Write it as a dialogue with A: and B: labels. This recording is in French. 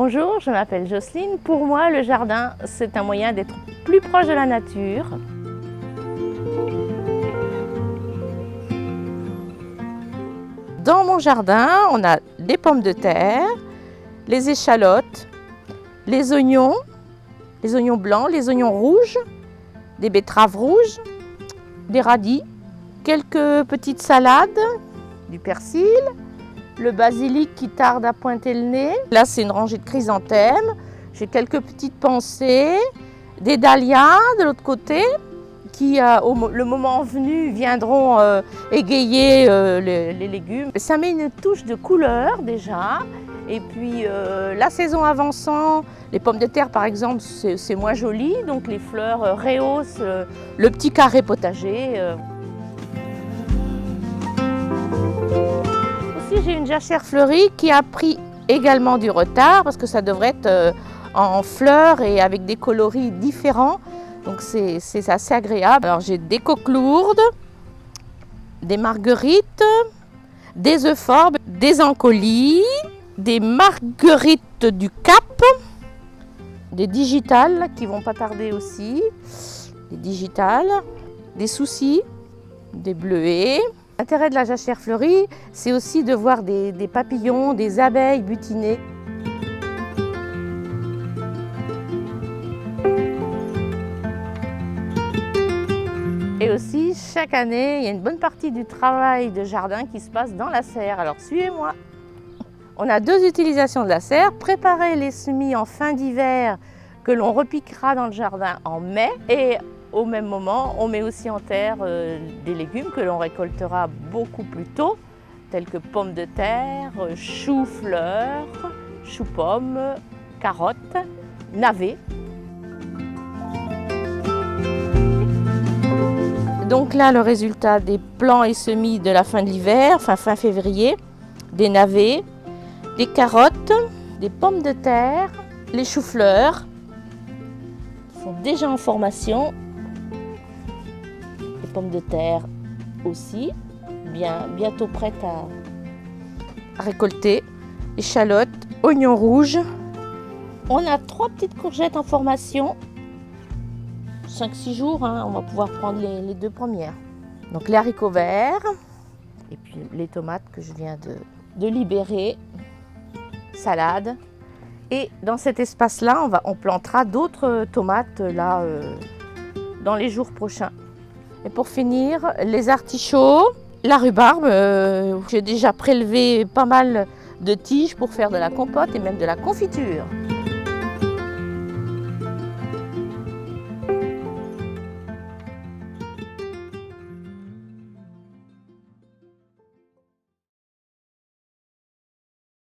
A: Bonjour, je m'appelle Jocelyne. Pour moi, le jardin, c'est un moyen d'être plus proche de la nature. Dans mon jardin, on a des pommes de terre, les échalotes, les oignons blancs, les oignons rouges, des betteraves rouges, des radis, quelques petites salades, du persil, le basilic qui tarde à pointer le nez. Là, c'est une rangée de chrysanthèmes. J'ai quelques petites pensées, des dahlias de l'autre côté qui, le moment venu, viendront égayer les légumes. Ça met une touche de couleur déjà. Et puis, la saison avançant, les pommes de terre, par exemple, c'est moins joli. Donc, les fleurs rehaussent le petit carré potager. Aussi, j'ai une jachère fleurie qui a pris également du retard parce que ça devrait être en fleurs et avec des coloris différents. Donc, c'est assez agréable. Alors, j'ai des coquelourdes, des marguerites, des euphorbes, des encolis, des marguerites du Cap, des digitales qui vont pas tarder aussi, des digitales, des soucis, des bleuets. L'intérêt de la jachère fleurie, c'est aussi de voir des papillons, des abeilles butinées. Et aussi, chaque année, il y a une bonne partie du travail de jardin qui se passe dans la serre. Alors suivez-moi. On a deux utilisations de la serre. Préparer les semis en fin d'hiver que l'on repiquera dans le jardin en mai. Et au même moment, on met aussi en terre des légumes que l'on récoltera beaucoup plus tôt, tels que pommes de terre, choux-fleurs, choux-pommes, carottes, navets. Donc là, le résultat des plants et semis de la fin de l'hiver, fin février, des navets, des carottes, des pommes de terre, les choux-fleurs sont déjà en formation. Les pommes de terre aussi, bientôt prêtes à récolter. Échalotes, oignons rouges. On a 3 petites courgettes en formation. 5-6 jours, on va pouvoir prendre les 2 premières. Donc les haricots verts et puis les tomates que je viens de libérer. Salade. Et dans cet espace-là, on plantera d'autres tomates là, dans les jours prochains. Et pour finir, les artichauts, la rhubarbe. J'ai déjà prélevé pas mal de tiges pour faire de la compote et même de la confiture.